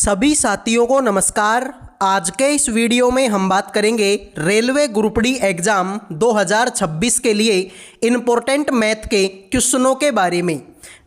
सभी साथियों को नमस्कार। आज के इस वीडियो में हम बात करेंगे रेलवे ग्रुप डी एग्ज़ाम 2026 के लिए इम्पोर्टेंट मैथ के क्वेश्चनों के बारे में।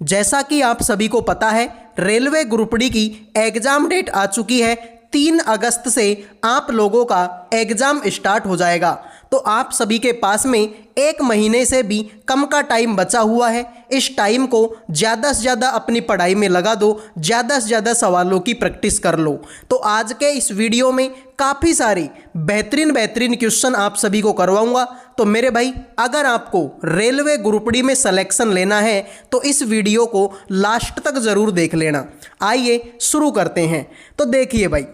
जैसा कि आप सभी को पता है, रेलवे ग्रुप डी की एग्ज़ाम डेट आ चुकी है। 3 अगस्त से आप लोगों का एग्ज़ाम स्टार्ट हो जाएगा, तो आप सभी के पास में 1 महीने से भी कम का टाइम बचा हुआ है। इस टाइम को ज़्यादा से ज़्यादा अपनी पढ़ाई में लगा दो, ज़्यादा से ज़्यादा सवालों की प्रैक्टिस कर लो। तो आज के इस वीडियो में काफ़ी सारे बेहतरीन क्वेश्चन आप सभी को करवाऊंगा। तो मेरे भाई, अगर आपको रेलवे ग्रुप डी में सिलेक्शन लेना है तो इस वीडियो को लास्ट तक ज़रूर देख लेना। आइए शुरू करते हैं। तो देखिए भाई,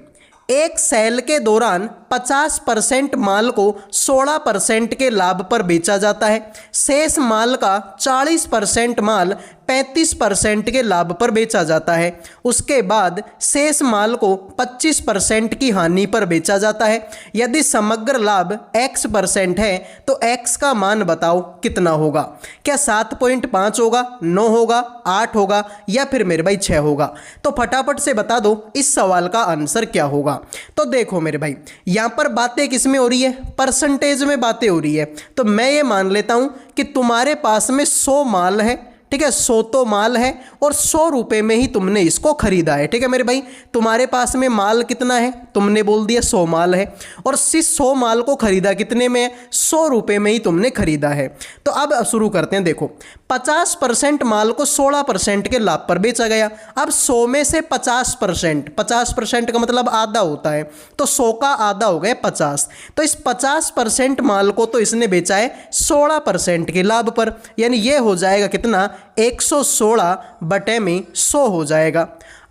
एक सेल के दौरान 50% माल को 16% के लाभ पर बेचा जाता है। शेष माल का 40% माल 35% के लाभ पर बेचा जाता है। उसके बाद शेष माल को 25% की हानि पर बेचा जाता है। यदि समग्र लाभ x% है तो x का मान बताओ कितना होगा। क्या 7.5 होगा, 9 होगा, 8 होगा या फिर मेरे भाई 6 होगा? तो फटाफट से बता दो इस सवाल का आंसर क्या होगा। तो देखो मेरे भाई, यहाँ पर बातें किस में हो रही है? परसेंटेज में बातें हो रही है। तो मैं ये मान लेता हूँ कि तुम्हारे पास में 100 माल है, ठीक है, 100 तो माल है और 100 रुपये में ही तुमने इसको खरीदा है। ठीक है मेरे भाई, तुम्हारे पास में माल कितना है? तुमने बोल दिया 100 माल है, और इस 100 माल को खरीदा कितने में? 100 रुपये में ही तुमने खरीदा है। तो अब शुरू करते हैं। देखो, 50% माल को 16% के लाभ पर बेचा गया। अब 100 में से 50% का मतलब आधा होता है, तो 100 का आधा हो गया 50। तो इस 50% माल को तो इसने बेचा है 16% के लाभ पर, यानी ये हो जाएगा कितना? 116 बटे में 100 हो जाएगा।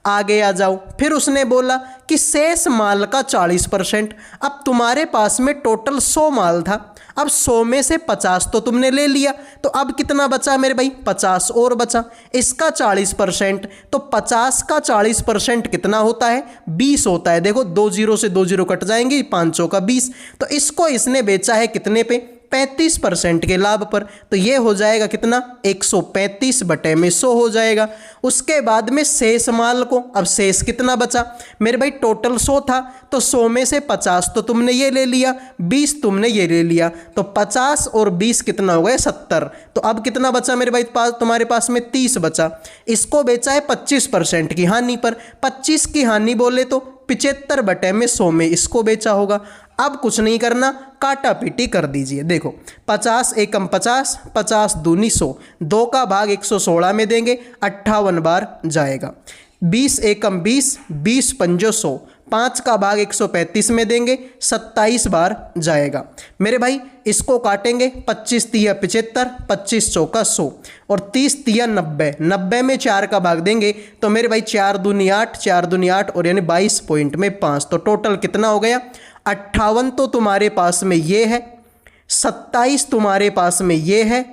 आगे आ जाओ, फिर उसने बोला कि शेष माल का 40%। अब तुम्हारे पास में टोटल 100 माल था, अब 100 में से 50 तो तुमने ले लिया, तो अब कितना बचा मेरे भाई? 50 और बचा। इसका 40%, तो 50 का 40% कितना होता है? 20 होता है। देखो, 2 जीरो से 2 जीरो कट जाएंगे, 5 का 20। तो इसको इसने बेचा है कितने पे? 35% के लाभ पर। तो ये हो जाएगा कितना? 135 बटे में 100 हो जाएगा। उसके बाद में शेष माल को, अब शेष कितना बचा मेरे भाई? टोटल 100 था, तो 100 में से 50 तो तुमने ये ले लिया, 20 तुमने ये ले लिया, तो 50 और 20 कितना हो गया? 70। तो अब कितना बचा मेरे भाई? तुम्हारे पास में 30 बचा। इसको बेचा है 25% की हानि पर। 25 की हानि बोले तो 75 बटे में 100 में इसको बेचा होगा। अब कुछ नहीं करना, काटा पीटी कर दीजिए। देखो, 50 एकम 50, 50 दूनी 100, 2 का भाग 116 में देंगे, 58 बार जाएगा। 20 एकम 20, 20 पंजो 100, 5 का भाग 135 में देंगे, 27 बार जाएगा। मेरे भाई, इसको काटेंगे, 25 तिया 75, 25 चौका 100 और 30 तिया 90, 90 में 4 का भाग देंगे तो मेरे भाई 4 दूनी 8, 4 दूनी 8 और यानी 22 पॉइंट में 5। तो टोटल कितना हो गया? 58 तो तुम्हारे पास में ये है, 27 तुम्हारे पास में ये है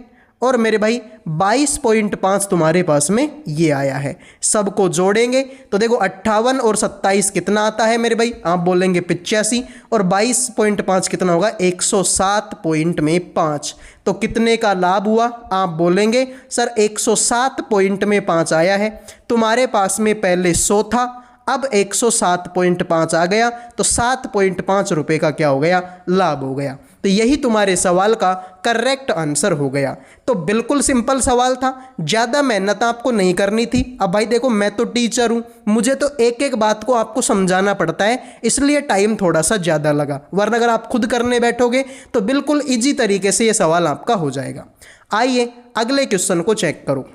और मेरे भाई 22.5 तुम्हारे पास में ये आया है। सबको जोड़ेंगे तो देखो, 58 और 27 कितना आता है मेरे भाई? आप बोलेंगे 85, और 22.5 कितना होगा? 107 पॉइंट में 5। तो कितने का लाभ हुआ? आप बोलेंगे सर 107 पॉइंट में 5 आया है। तुम्हारे पास में पहले 100 था, अब 107.5 आ गया, तो 7.5 रुपये का क्या हो गया? लाभ हो गया। तो यही तुम्हारे सवाल का करेक्ट आंसर हो गया। तो बिल्कुल सिंपल सवाल था, ज़्यादा मेहनत आपको नहीं करनी थी। अब भाई देखो, मैं तो टीचर हूँ, मुझे तो एक एक बात को आपको समझाना पड़ता है, इसलिए टाइम थोड़ा सा ज़्यादा लगा। वरना अगर आप खुद करने बैठोगे तो बिल्कुल ईजी तरीके से ये सवाल आपका हो जाएगा। आइए अगले क्वेश्चन को चेक करो।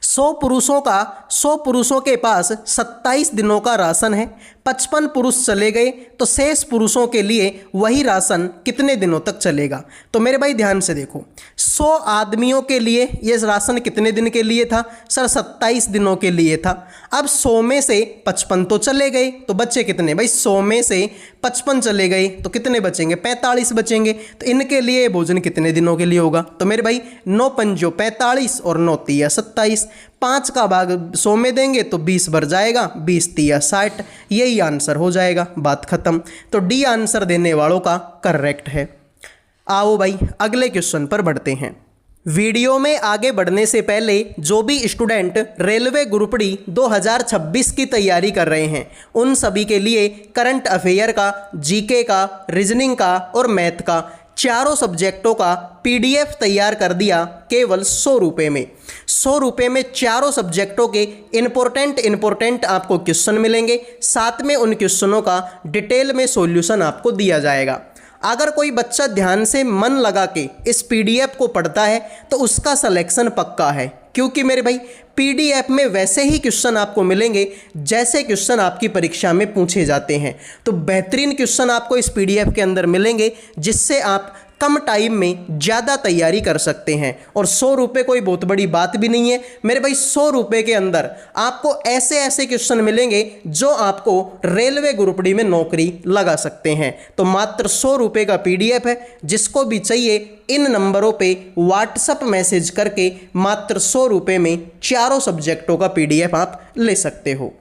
100 पुरुषों के पास 27 दिनों का राशन है। 55 पुरुष चले गए तो शेष पुरुषों के लिए वही राशन कितने दिनों तक चलेगा? तो मेरे भाई ध्यान से देखो, 100 आदमियों के लिए ये राशन कितने दिन के लिए था? सर 27 दिनों के लिए था। अब 100 में से 55 तो चले गए, तो बच्चे कितने भाई? 100 में से 55 चले गए तो कितने बचेंगे? 45 बचेंगे। तो इनके लिए भोजन कितने दिनों के लिए होगा? तो मेरे भाई 9 पंजो 45 और 9 तिया 27, 5 का भाग 100 में देंगे तो 20 बढ़ जाएगा, 20 तिया 60। यही आंसर हो जाएगा, बात खत्म। तो डी आंसर देने वालों का करेक्ट है। आओ भाई अगले क्वेश्चन पर बढ़ते हैं। वीडियो में आगे बढ़ने से पहले जो भी स्टूडेंट रेलवे ग्रुप डी 2026 की तैयारी कर रहे हैं उन सभी के लिए करंट अफेयर का, जीके का, रीजनिंग का और मैथ का चारों सब्जेक्टों का पीडीएफ तैयार कर दिया केवल 100 रुपये में। 100 रुपये में चारों सब्जेक्टों के इम्पोर्टेंट आपको क्वेश्चन मिलेंगे, साथ में उन क्वेश्चनों का डिटेल में सॉल्यूशन आपको दिया जाएगा। अगर कोई बच्चा ध्यान से मन लगा के इस पीडीएफ को पढ़ता है तो उसका सिलेक्शन पक्का है, क्योंकि मेरे भाई पीडीएफ में वैसे ही क्वेश्चन आपको मिलेंगे जैसे क्वेश्चन आपकी परीक्षा में पूछे जाते हैं। तो बेहतरीन क्वेश्चन आपको इस पीडीएफ के अंदर मिलेंगे जिससे आप कम टाइम में ज़्यादा तैयारी कर सकते हैं। और 100 रुपये कोई बहुत बड़ी बात भी नहीं है मेरे भाई। 100 रुपये के अंदर आपको ऐसे ऐसे क्वेश्चन मिलेंगे जो आपको रेलवे ग्रुप डी में नौकरी लगा सकते हैं। तो मात्र 100 रुपये का पीडीएफ है, जिसको भी चाहिए इन नंबरों पे व्हाट्सएप मैसेज करके मात्र 100 रुपये में चारों सब्जेक्टों का पीडीएफ आप ले सकते हो।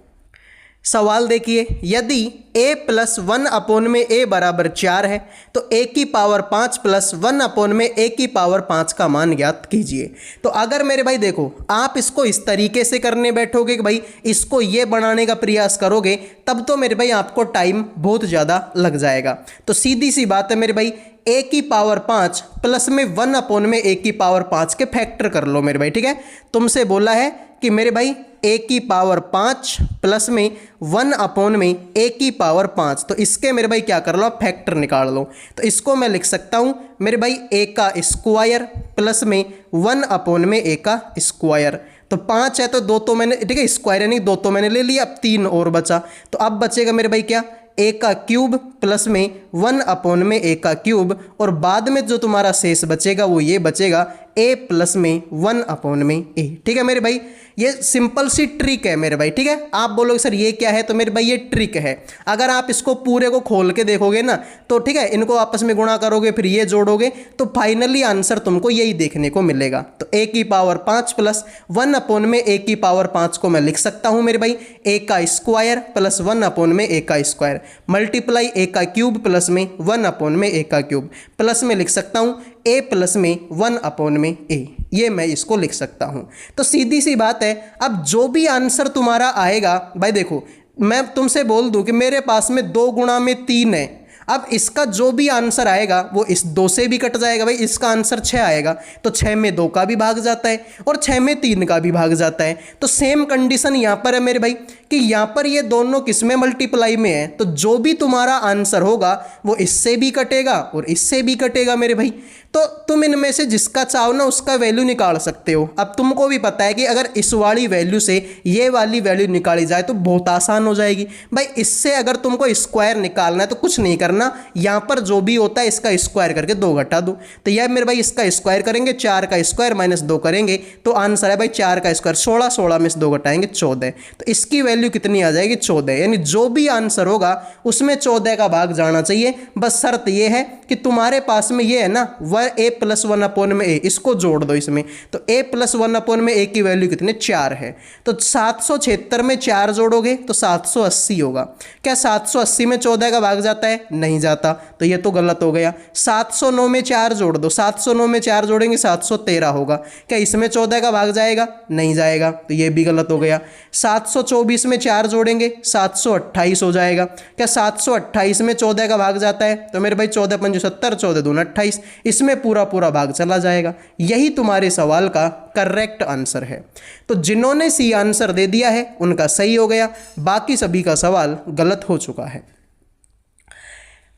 सवाल देखिए, यदि a+1 में a बराबर 4 है तो a की पावर 5 + 1 a की पावर 5 का मान ज्ञात कीजिए। तो अगर मेरे भाई देखो, आप इसको इस तरीके से करने बैठोगे कि भाई इसको ये बनाने का प्रयास करोगे तब तो मेरे भाई आपको टाइम बहुत ज़्यादा लग जाएगा। तो सीधी सी बात है मेरे भाई, a की पावर 5 प्लस में 1 a की पावर 5 के फैक्टर कर लो मेरे भाई। ठीक है, तुमसे बोला है कि मेरे भाई a की पावर 5 प्लस में 1 a की पावर 5, तो इसके मेरे भाई क्या कर लो, फैक्टर निकाल लो। तो इसको मैं लिख सकता हूँ मेरे भाई a का स्क्वायर प्लस में 1 a का स्क्वायर। तो 5 है तो 2 तो मैंने, ठीक है, स्क्वायर है नहीं, 2 तो मैंने ले लिया, अब 3 और बचा। तो अब बचेगा मेरे भाई क्या, a का क्यूब प्लस में 1 a का क्यूब, और बाद में जो तुम्हारा शेष बचेगा वो ये बचेगा a प्लस में 1 a। ठीक है मेरे भाई, ये सिंपल सी ट्रिक है मेरे भाई। ठीक है, आप बोलोगे सर ये क्या है, तो मेरे भाई ये ट्रिक है। अगर आप इसको पूरे को खोल के देखोगे ना तो ठीक है, इनको आपस में गुणा करोगे फिर ये जोड़ोगे तो फाइनली आंसर तुमको यही देखने को मिलेगा। तो a की पावर 5 प्लस 1 a की पावर 5 को मैं लिख सकता हूँ मेरे भाई a का स्क्वायर प्लस 1 a का स्क्वायर मल्टीप्लाई a का क्यूब प्लस में 1 a का क्यूब, प्लस में लिख सकता हूँ a प्लस में 1 a। ये मैं इसको लिख सकता हूँ। तो सीधी सी बात है, अब जो भी आंसर तुम्हारा आएगा भाई देखो, मैं तुमसे बोल दूं कि मेरे पास में 2 गुणा में 3 है, अब इसका जो भी आंसर आएगा वो इस 2 से भी कट जाएगा भाई। इसका आंसर 6 आएगा तो 6 में 2 का भी भाग जाता है और 6 में 3 का भी भाग जाता है। तो सेम कंडीशन यहाँ पर है मेरे भाई कि यहाँ पर ये दोनों किस में मल्टीप्लाई में है, तो जो भी तुम्हारा आंसर होगा वो इससे भी कटेगा और इससे भी कटेगा मेरे भाई। तो तुम इनमें से जिसका चाहो ना उसका वैल्यू निकाल सकते हो। अब तुमको भी पता है कि अगर इस वाली वैल्यू से ये वाली वैल्यू निकाली जाए तो बहुत आसान हो जाएगी भाई। इससे अगर तुमको स्क्वायर निकालना है तो कुछ नहीं करना, यहाँ पर जो भी होता है इसका स्क्वायर करके 2 घटा दो। तो यह मेरे भाई इसका स्क्वायर करेंगे, 4 का स्क्वायर माइनस 2 करेंगे तो आंसर है भाई 4 का स्क्वायर 16, 16 में से 2 घटाएंगे 14। तो इसकी वैल्यु कितनी आ जाएगी, 14। यानी जो भी आंसर होगा उसमें 14 का भाग जाना चाहिए। बस शर्त यह है कि तुम्हारे पास में ये है ना a प्लस 1 a, इसको जोड़ दो इसमें। तो a प्लस 1 a की वैल्यू कितने, 4 है। तो 776 में 4 जोड़ोगे तो 780 होगा। क्या 780 में 14 का भाग जाता है, नहीं जाता, तो ये तो गलत हो गया। 709 में 4 जोड़ दो, 709 में 4 जोड़ेंगे 713 होगा। क्या इसमें 14 का भाग जाएगा, नहीं जाएगा, तो ये भी गलत हो गया। 724 में 4 जोड़ेंगे 728 हो जाएगा। क्या 728 में 14 का भाग जाता है, तो मेरे भाई 14 पंजे 70, 14 दूना 28, इसमें पूरा भाग चला जाएगा। यही तुम्हारे सवाल का करेक्ट आंसर है। तो जिन्होंने सी आंसर दे दिया है उनका सही हो गया, बाकी सभी का सवाल गलत हो चुका है।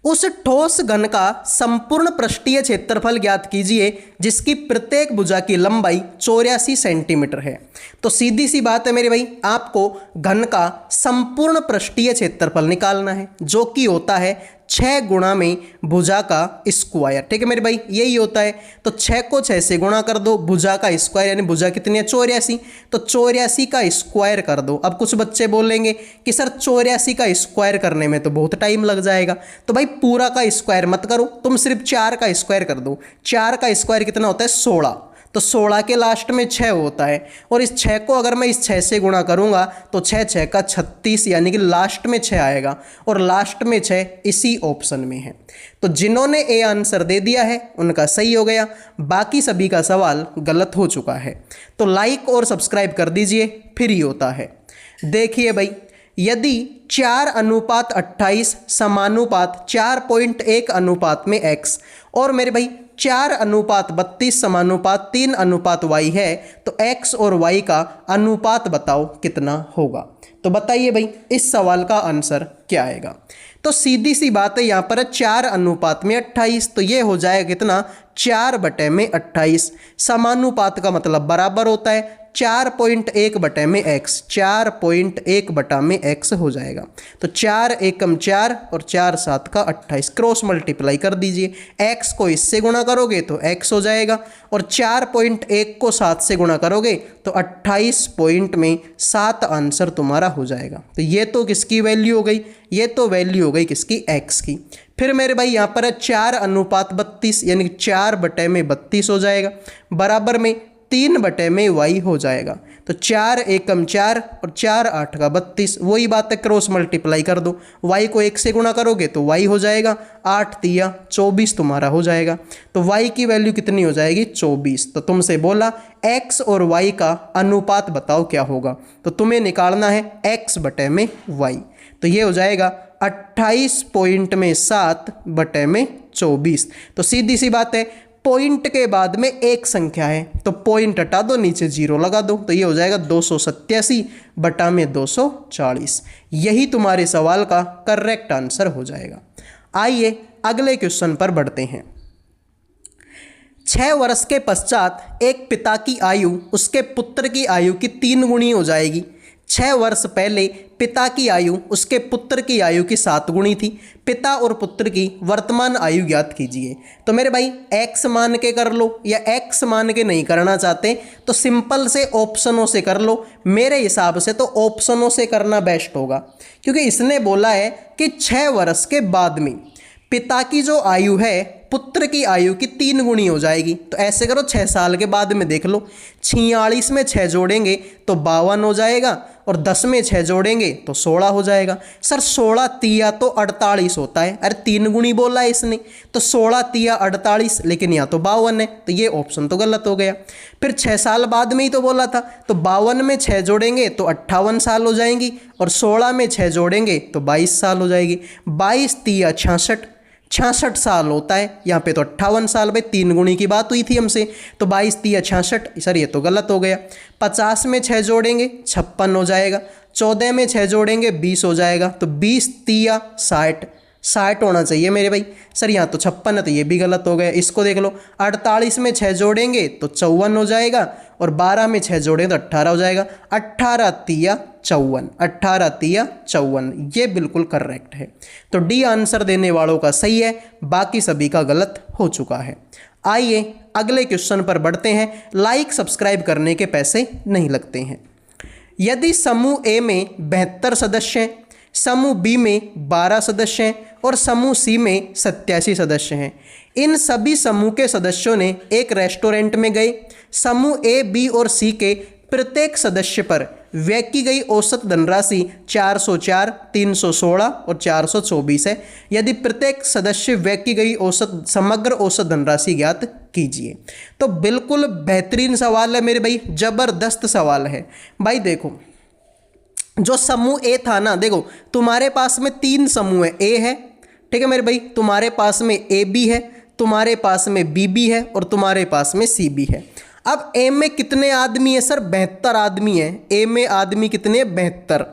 उस ठोस घन का संपूर्ण पृष्ठीय क्षेत्रफल ज्ञात कीजिए जिसकी प्रत्येक भुजा की लंबाई 84 सेंटीमीटर है। तो सीधी सी बात है मेरे भाई, आपको घन का संपूर्ण पृष्ठीय क्षेत्रफल निकालना है जो कि होता है 6 गुणा में भुजा का स्क्वायर। ठीक है मेरे भाई, यही होता है। तो 6 को 6 से गुणा कर दो, भुजा का स्क्वायर यानी भुजा कितनी है, 84, तो 84 का स्क्वायर कर दो। अब कुछ बच्चे बोलेंगे कि सर 84 का स्क्वायर करने में तो बहुत टाइम लग जाएगा। तो भाई पूरा का स्क्वायर मत करो, तुम सिर्फ 4 का स्क्वायर कर दो। 4 का स्क्वायर कितना होता है, 16। तो तो 16 के लास्ट में 6 होता है, और इस 6 को अगर मैं इस 6 से गुणा करूंगा तो 6 6 का 36, यानी कि लास्ट में 6 आएगा, और लास्ट में 6 इसी ऑप्शन में है। तो जिन्होंने ए आंसर दे दिया है उनका सही हो गया, बाकी सभी का सवाल गलत हो चुका है। तो लाइक और सब्सक्राइब कर दीजिए, फिर ही होता है। देखिए भाई, यदि 4:28 समानुपात 4.1 अनुपात में x और मेरे भाई 4:32 समानुपात 3:y है, तो x और y का अनुपात बताओ कितना होगा। तो बताइए भाई इस सवाल का आंसर क्या आएगा। तो सीधी सी बात है, यहाँ पर 4:28, तो ये हो जाएगा कितना, 4/28। समानुपात का मतलब बराबर होता है, 4.1/x, 4.1/x हो जाएगा। तो 4 एकम 4 और 4 7 का 28, क्रॉस मल्टीप्लाई कर दीजिए। x को इससे गुणा करोगे तो x हो जाएगा, और 4.1 को 7 से गुणा करोगे तो 28.7 आंसर तुम्हारा हो जाएगा। तो ये तो किसकी वैल्यू हो गई, ये तो वैल्यू हो गई किसकी, x की। फिर मेरे भाई यहाँ पर 4:32, यानी 4/32 हो जाएगा, बराबर में 3/y हो जाएगा। तो 4 एकम 4 और 4 8 का 32, वही बात है, क्रॉस मल्टीप्लाई कर दो। y को 1 से गुणा करोगे तो y हो जाएगा, 8 3 24 तुम्हारा हो जाएगा। तो y की वैल्यू कितनी हो जाएगी, 24। तो तुमसे बोला x और y का अनुपात बताओ क्या होगा, तो तुम्हें निकालना है x/y। तो ये हो जाएगा 28.7/24। तो सीधी सी बात है, पॉइंट के बाद में एक संख्या है तो पॉइंट हटा दो, नीचे 0 लगा दो, तो ये हो जाएगा 287/240। यही तुम्हारे सवाल का करेक्ट आंसर हो जाएगा। आइए अगले क्वेश्चन पर बढ़ते हैं। 6 वर्ष के पश्चात एक पिता की आयु उसके पुत्र की आयु की 3 गुणी हो जाएगी। 6 वर्ष पहले पिता की आयु उसके पुत्र की आयु की 7 गुणी थी। पिता और पुत्र की वर्तमान आयु ज्ञात कीजिए। तो मेरे भाई x मान के कर लो, या x मान के नहीं करना चाहते तो सिंपल से ऑप्शनों से कर लो। मेरे हिसाब से तो ऑप्शनों से करना बेस्ट होगा, क्योंकि इसने बोला है कि 6 वर्ष के बाद में पिता की जो आयु है पुत्र की आयु की 3 गुणी हो जाएगी। तो ऐसे करो, 6 साल के बाद में देख लो, 46 में 6 जोड़ेंगे तो 52 हो जाएगा, और 10 में 6 जोड़ेंगे तो 16 हो जाएगा। सर 16 तिया तो 48 होता है, अरे 3 गुणी बोला है इसने, तो 16 तिया 48, लेकिन यहाँ तो 52 है, तो ये ऑप्शन तो गलत हो गया। फिर 6 साल बाद में ही तो बोला था, तो 52 में 6 जोड़ेंगे तो 58 साल हो जाएंगी, और 16 में 6 जोड़ेंगे तो 22 साल हो जाएगी। 22 तिया 66 साल होता है, यहाँ पे तो 58 साल भाई, 3 गुणी की बात हुई थी हमसे, तो 22 तिया 66, सर ये तो गलत हो गया। 50 में 6 जोड़ेंगे 56 हो जाएगा, 14 में 6 जोड़ेंगे 20 हो जाएगा, तो 20 तिया 60 होना चाहिए मेरे भाई। सर यहाँ तो 56 है, तो ये भी गलत हो गया। इसको देख लो, 48 में 6 जोड़ेंगे तो 54 हो जाएगा, और 12 में 6 जोड़ेंगे तो 18 हो जाएगा। 18 तिया 54, ये बिल्कुल करेक्ट है। तो डी आंसर देने वालों का सही है, बाकी सभी का गलत हो चुका है। आइए अगले क्वेश्चन पर बढ़ते हैं। लाइक सब्सक्राइब करने के पैसे नहीं लगते हैं। यदि समूह ए में 72 सदस्य हैं, समूह बी में 12 सदस्य हैं और समूह सी में 87 सदस्य हैं, इन सभी समूह के सदस्यों ने एक रेस्टोरेंट में गए। समूह ए बी और सी के प्रत्येक सदस्य पर व्यय की गई औसत धनराशि 404, 316 और 424 है। यदि प्रत्येक सदस्य व्यय की गई औसत समग्र औसत धनराशि ज्ञात कीजिए। तो बिल्कुल बेहतरीन सवाल है मेरे भाई, जबरदस्त सवाल है भाई। देखो जो समूह ए था ना, देखो तुम्हारे पास में 3 समूह है, ए है, ठीक है मेरे भाई, तुम्हारे पास में ए बी है, तुम्हारे पास में बी बी है, और तुम्हारे पास में सी बी है। अब ए में कितने आदमी है सर, 72 आदमी है। ए में आदमी कितने, 72,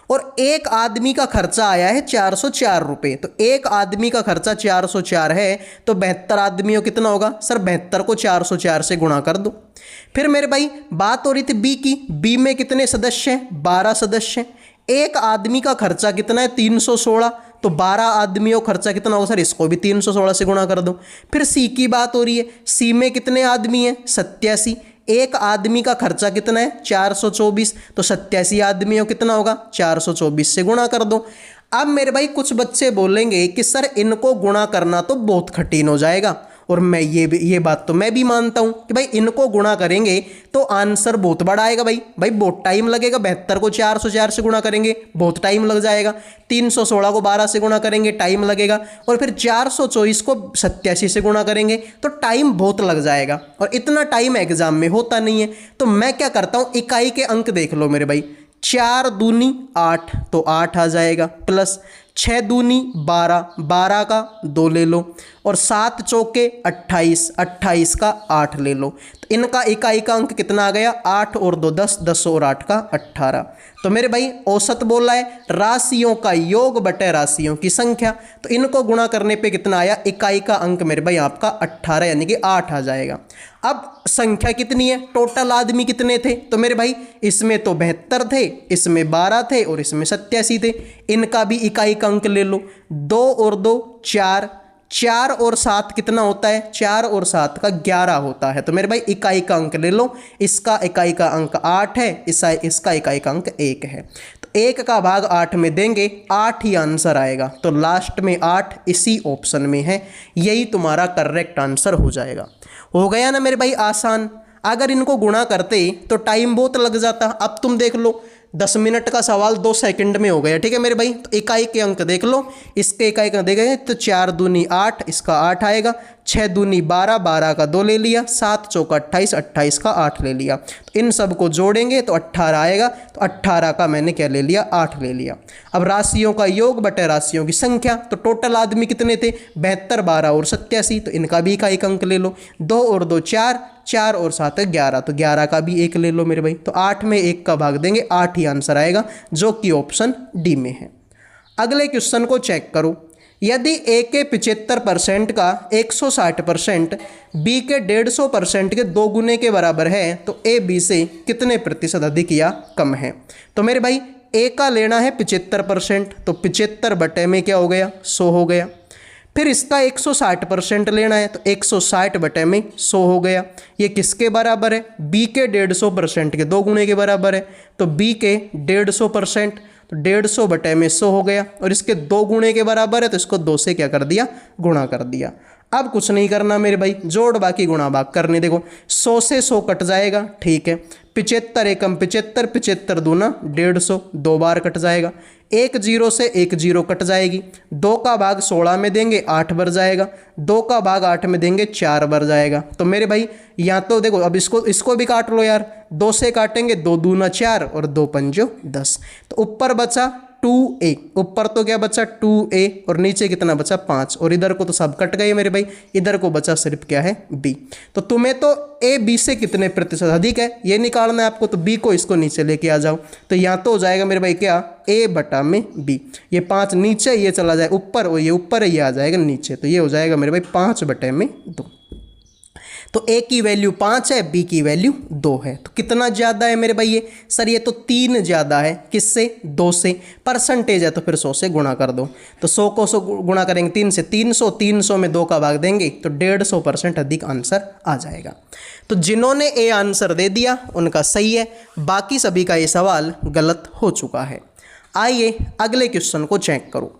और एक आदमी का खर्चा आया है 404 रुपये। तो एक आदमी का खर्चा 404 है, तो 72 आदमियों कितना होगा सर, 72 को 404 से गुणा कर दो। फिर मेरे भाई बात हो रही थी बी की, बी में कितने सदस्य हैं, 12 सदस्य हैं। एक आदमी का खर्चा कितना है, 316, तो 12 आदमियों खर्चा कितना होगा सर, इसको भी 316 से गुणा कर दो। फिर सी की बात हो रही है, सी में कितने आदमी हैं, 87, एक आदमी का खर्चा कितना है, 424, तो 87 आदमियों कितना होगा, 424 से गुणा कर दो। अब मेरे भाई कुछ बच्चे बोलेंगे कि सर इनको गुणा करना तो बहुत कठिन हो जाएगा, और मैं ये बात तो मैं भी मानता हूँ कि भाई इनको गुणा करेंगे तो आंसर बहुत बड़ा आएगा। भाई बहुत टाइम लगेगा। 72 को 404 से गुणा करेंगे बहुत टाइम लग जाएगा। 316 को 12 से गुणा करेंगे टाइम लगेगा। और फिर 424 को 87 से गुणा करेंगे तो टाइम बहुत लग जाएगा, और इतना टाइम एग्जाम में होता नहीं है। तो मैं क्या करता हूँ, इकाई के अंक देख लो मेरे भाई। 4 दूनी 8 तो 8 आ जाएगा, प्लस 6 दूनी 12, 12 का 2 ले लो, और 7 चौके 28, 28 का 8 ले लो। तो इनका इकाई का अंक कितना आ गया, 8 और 2 10, 10 और 8 का 18। तो मेरे भाई औसत बोला है राशियों का योग बटे राशियों की संख्या, तो इनको गुणा करने पे कितना आया, इकाई का अंक मेरे भाई आपका 18 यानी कि 8 आ जाएगा। अब संख्या कितनी है, टोटल आदमी कितने थे, तो मेरे भाई इसमें तो 72 थे, इसमें 12 थे और इसमें 87 थे। इनका भी इकाई का अंक ले लो, 2 और 2 4, 4 और 7 कितना होता है, 4 और 7 का 11 होता है। तो मेरे भाई इकाई का अंक ले लो, इसका इकाई का अंक 8 है, इसका इकाई का अंक 1 है। तो 1 का भाग 8 में देंगे, 8 ही आंसर आएगा। तो लास्ट में 8 इसी ऑप्शन में है, यही तुम्हारा करेक्ट आंसर हो जाएगा। हो गया ना मेरे भाई आसान। अगर इनको गुणा करते तो टाइम बहुत लग जाता। अब तुम देख लो 10 मिनट का सवाल 2 सेकंड में हो गया, ठीक है मेरे भाई। तो इकाई के अंक देख लो, इसके इकाई का देखेंगे तो 4 दूनी 8, इसका 8 आएगा, 6 दूनी 12, 12 का 2 ले लिया, 7 चौका 28, 28 का 8 ले लिया। तो इन सब को जोड़ेंगे तो 18 आएगा। तो 18 का मैंने क्या ले लिया, 8 ले लिया। अब राशियों का योग बटे राशियों की संख्या, तो टोटल आदमी कितने थे, 72, 12 और 87। तो इनका भी इकाई का अंक ले लो, 2 और 2 4, 4 और 7 11, तो 11 का भी 1 ले लो मेरे भाई। तो 8 में 1 का भाग देंगे, 8 ही आंसर आएगा, जो कि ऑप्शन डी में है। अगले क्वेश्चन को चेक करो। यदि ए के 75% का 160% बी के 150% के 2 गुने के बराबर है, तो ए बी से कितने प्रतिशत अधिक या कम है। तो मेरे भाई ए का लेना है 75%, तो 75 बटे में क्या हो गया, 100 हो गया। फिर इसका 160% लेना है, तो 160 बटे में 100 हो गया। ये किसके बराबर है, बी के 150% के 2 गुने के बराबर है। तो बी के 150%, तो 150 बटे में 100 हो गया, और इसके 2 गुने के बराबर है, तो इसको 2 से क्या कर दिया, गुणा कर दिया। अब कुछ नहीं करना मेरे भाई, जोड़ बाकी गुणा भाग करने। देखो 100 से 100 कट जाएगा, ठीक है। 75 एकम 75, 75 दूना 150, 2 बार कट जाएगा। 1 0 से 1 0 कट जाएगी। 2 का भाग 16 में देंगे 8 बार जाएगा। 2 का भाग 8 में देंगे 4 बार जाएगा। तो मेरे भाई यहाँ तो देखो, अब इसको भी काट लो यार। 2 से काटेंगे, 2 दूना 4 और 2 पंजो 10। तो ऊपर बचा 2a, ऊपर तो क्या बचा 2a, और नीचे कितना बचा 5, और इधर को तो सब कट गए मेरे भाई, इधर को बचा सिर्फ क्या है b। तो तुम्हें तो a b से कितने प्रतिशत अधिक है ये निकालना है आपको। तो b को इसको नीचे लेके आ जाओ, तो यहाँ तो हो जाएगा मेरे भाई क्या, a बटा में b। ये 5 नीचे, ये चला जाए ऊपर, और ये ऊपर है, ये आ जाएगा नीचे। तो ये हो जाएगा मेरे भाई 5 बटे में 2। तो a की वैल्यू 5 है, b की वैल्यू 2 है। तो कितना ज़्यादा है मेरे भाई ये, सर ये तो 3 ज़्यादा है। किससे, 2 से। परसेंटेज है तो फिर 100 से गुणा कर दो। तो 100 को 100 गुणा करेंगे 3 से, 300, 300 में 2 का भाग देंगे तो 150% अधिक आंसर आ जाएगा। तो जिन्होंने ए आंसर दे दिया उनका सही है, बाकी सभी का ये सवाल गलत हो चुका है। आइए अगले क्वेश्चन को चेक करो।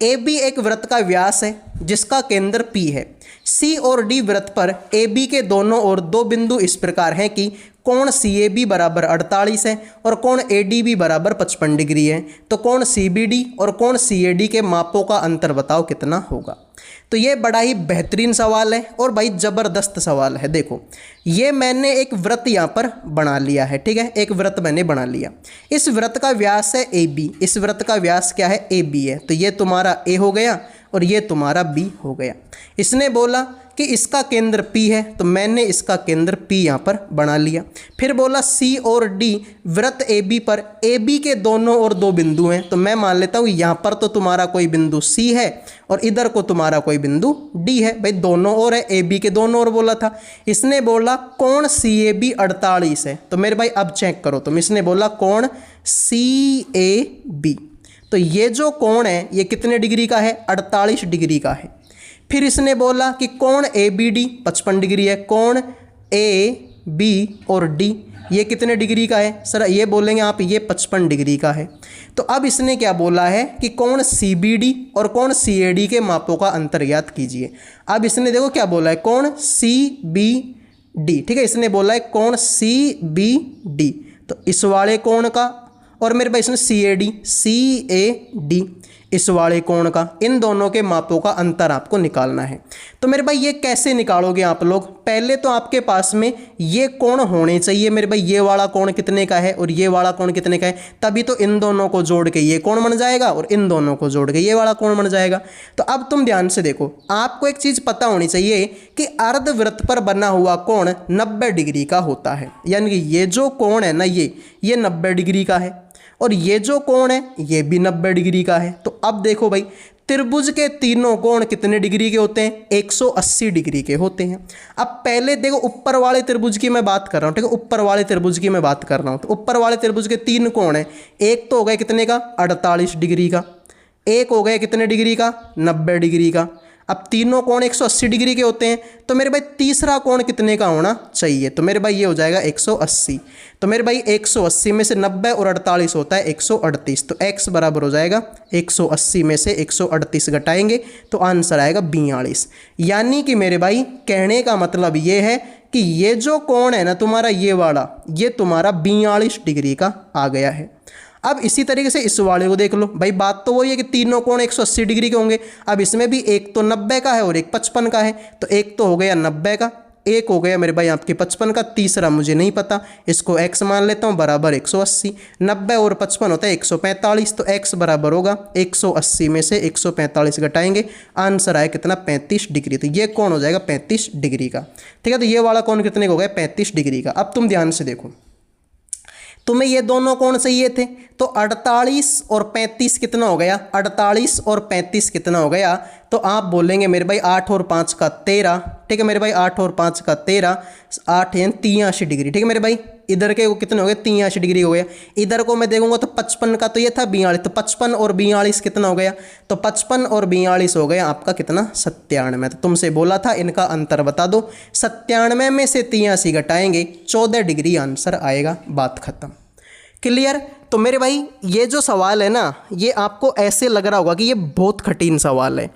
ए बी एक वृत्त का व्यास है जिसका केंद्र P है। C और D वृत्त पर ए बी के दोनों ओर 2 बिंदु इस प्रकार हैं कि कोण CAB बराबर 48 है और कोण ADB बराबर 55 डिग्री है। तो कोण CBD और कोण CAD के मापों का अंतर बताओ कितना होगा। तो ये बड़ा ही बेहतरीन सवाल है और भाई ज़बरदस्त सवाल है। देखो ये मैंने एक वृत्त यहाँ पर बना लिया है, ठीक है, एक वृत्त मैंने बना लिया। इस वृत्त का व्यास है AB, इस वृत्त का व्यास क्या है, AB है। तो ये तुम्हारा A हो गया और ये तुम्हारा B हो गया। इसने बोला कि इसका केंद्र P है, तो मैंने इसका केंद्र P यहाँ पर बना लिया। फिर बोला C और D वृत्त AB पर AB के दोनों ओर 2 बिंदु हैं, तो मैं मान लेता हूँ यहाँ पर तो तुम्हारा कोई बिंदु C है और इधर को तुम्हारा कोई बिंदु D है। भाई दोनों ओर है, AB के दोनों ओर बोला था। इसने बोला कोण CAB 48 है। तो मेरे भाई अब चेक करो तुम, इसने बोला कोण CAB, तो ये जो कोण है ये कितने डिग्री का है, 48 डिग्री का है। फिर इसने बोला कि कोण ABD 55 डिग्री है। कोण AB और D ये कितने डिग्री का है सर, ये बोलेंगे आप ये 55 डिग्री का है। तो अब इसने क्या बोला है कि कोण CBD और कोण CAD के मापों का अंतर ज्ञात कीजिए। अब इसने देखो क्या बोला है, कोण CBD, ठीक है, इसने बोला है कोण CBD, तो इस वाले कोण का, और मेरे भाई इसने CAD इस वाले कोण का, इन दोनों के मापों का अंतर आपको निकालना है। तो मेरे भाई ये कैसे निकालोगे आप लोग, पहले तो आपके पास में ये कोण होने चाहिए मेरे भाई, ये वाला कोण कितने का है और ये वाला कोण कितने का है, तभी तो इन दोनों को जोड़ के ये कोण बन जाएगा और इन दोनों को जोड़ के ये वाला कोण बन जाएगा। तो अब तुम ध्यान से देखो, आपको एक चीज़ पता होनी चाहिए कि अर्धवृत्त पर बना हुआ कोण 90 डिग्री का होता है, यानी कि ये जो कोण है ना ये 90 डिग्री का है, और ये जो कोण है ये भी 90 डिग्री का है। तो अब देखो भाई, त्रिभुज के तीनों कोण कितने डिग्री के होते हैं, 180 डिग्री के होते हैं। अब पहले देखो ऊपर वाले त्रिभुज की मैं बात कर रहा हूँ, ठीक है, ऊपर वाले त्रिभुज की मैं बात कर रहा हूँ। तो ऊपर वाले त्रिभुज के 3 कोण हैं, एक तो हो गया कितने का, 48 डिग्री का, एक हो गया कितने डिग्री का, 90 डिग्री का। अब तीनों कोण 180 डिग्री के होते हैं, तो मेरे भाई तीसरा कोण कितने का होना चाहिए, तो मेरे भाई ये हो जाएगा 180। तो मेरे भाई 180 में से 90 और 48 होता है 138, तो x बराबर हो जाएगा 180 में से 138 घटाएंगे तो आंसर आएगा 42। यानी कि मेरे भाई कहने का मतलब ये है कि ये जो कोण है ना तुम्हारा ये वाला, ये तुम्हारा 42 डिग्री का आ गया है। अब इसी तरीके से इस वाले को देख लो भाई, बात तो वही है कि तीनों कोण 180 डिग्री के होंगे। अब इसमें भी एक तो 90 का है और एक 55 का है, तो एक तो हो गया 90 का, एक हो गया मेरे भाई आपके 55 का, तीसरा मुझे नहीं पता, इसको x मान लेता हूँ, बराबर 180। 90 और 55 होता है 145, तो x बराबर होगा 180 में से 145 घटाएंगे, आंसर आया कितना, 35 डिग्री। तो ये कोण हो जाएगा 35 डिग्री का, ठीक है। तो ये वाला कोण कितने का हो गया, 35 डिग्री का। अब तुम ध्यान से देखो, तुम्हें ये दोनों कोण चाहिए थे, तो 48 और 35 कितना हो गया, 48 और 35 कितना हो गया, तो आप बोलेंगे मेरे भाई 8 और 5 का 13, ठीक है मेरे भाई, 8 और 5 का 13, 8 यानी 83 डिग्री, ठीक है मेरे भाई। इधर के कितने हो गए, 83 डिग्री हो गया। इधर को मैं देखूंगा तो 55 का तो ये था 42, तो 55 और 42 कितना हो गया, तो 55 और 42 हो गया आपका कितना, 97। तो तुमसे बोला था इनका अंतर बता दो, 97 में से 83 घटाएंगे 14 डिग्री आंसर आएगा, बात खत्म। क्लियर। तो मेरे भाई ये जो सवाल है ना, ये आपको ऐसे लग रहा होगा कि ये बहुत कठिन सवाल है,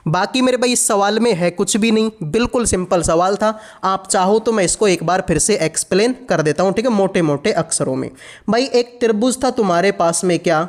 बाकी मेरे भाई इस सवाल में है कुछ भी नहीं, बिल्कुल सिंपल सवाल था। आप चाहो तो मैं इसको एक बार फिर से एक्सप्लेन कर देता हूँ, ठीक है, मोटे मोटे अक्षरों में। भाई एक त्रिभुज था तुम्हारे पास में, क्या,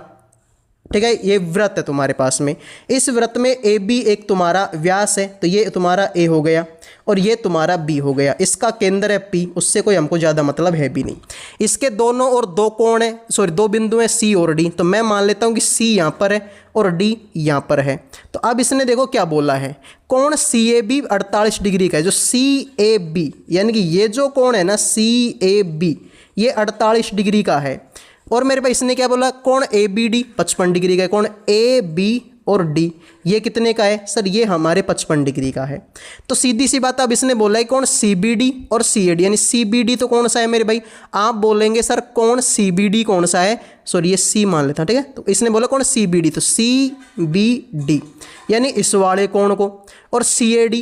ठीक है, ये वृत्त है तुम्हारे पास में, इस वृत्त में AB एक तुम्हारा व्यास है, तो ये तुम्हारा A हो गया और ये तुम्हारा B हो गया, इसका केंद्र है P, उससे कोई हमको ज़्यादा मतलब है भी नहीं। इसके दोनों और दो कोण है, सॉरी दो बिंदु हैं C और D, तो मैं मान लेता हूँ कि C यहाँ पर है और D यहाँ पर है। तो अब इसने देखो क्या बोला है, कोण CAB 48 डिग्री का है, जो CAB यानी कि ये जो कोण है ना CAB ये 48 डिग्री का है। और मेरे पास इसने क्या बोला, कोण ABD 55 डिग्री का है, कोण AB और D ये कितने का है, सर ये हमारे 55 डिग्री का है। तो सीधी सी बात, अब इसने बोला है कोण CBD और CAD, यानी CBD तो कौन सा है मेरे भाई, आप बोलेंगे सर कोण CBD कौन सा है, सॉरी ये C मान लेता, ठीक है। तो इसने बोला कोण CBD, तो CBD यानी इस वाले कोण को, और CAD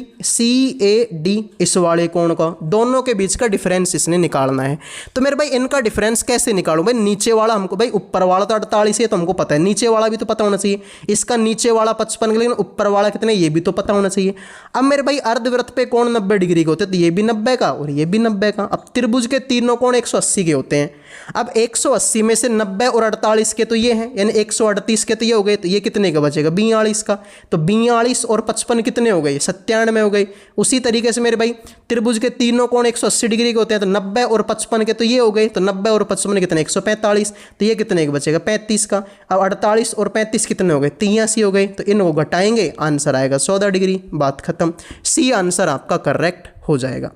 इस वाले कोण का, दोनों के बीच का डिफरेंस इसने निकालना है। तो मेरे भाई इनका डिफरेंस कैसे निकालूं, भाई नीचे वाला हमको, भाई ऊपर वाला तो 48 है तो हमको पता है, नीचे वाला भी तो पता होना चाहिए, इसका नीचे वाला 55 लेकिन ऊपर वाला कितने ये भी तो पता होना चाहिए। अब मेरे भाई अर्धवृत्त पे कोण 90 डिग्री के होते हैं, तो ये भी 90 का और ये भी 90 का। अब त्रिभुज के तीनों कोण 180 के होते हैं, अब 180 में से 90 और 48 के तो ये हैं, यानी 138 के तो ये हो गए, तो ये कितने का बचेगा 42 का, तो 42 और 55 कितने हो गए 97 हो गए। उसी तरीके से मेरे भाई त्रिभुज के तीनों कोण 180 डिग्री के होते हैं, तो 90 और 55 के तो ये हो गए, तो 90 और 55 कितने 145, तो ये कितने का बचेगा 35 का। अब 48 और 35 कितने हो गए 83 हो गए, तो इनको घटाएंगे आंसर आएगा 14 डिग्री, बात खत्म। C आंसर आपका करेक्ट हो जाएगा।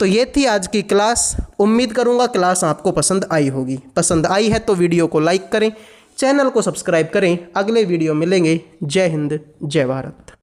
तो ये थी आज की क्लास, उम्मीद करूंगा क्लास आपको पसंद आई होगी। पसंद आई है तो वीडियो को लाइक करें, चैनल को सब्सक्राइब करें। अगले वीडियो मिलेंगे। जय हिंद, जय भारत।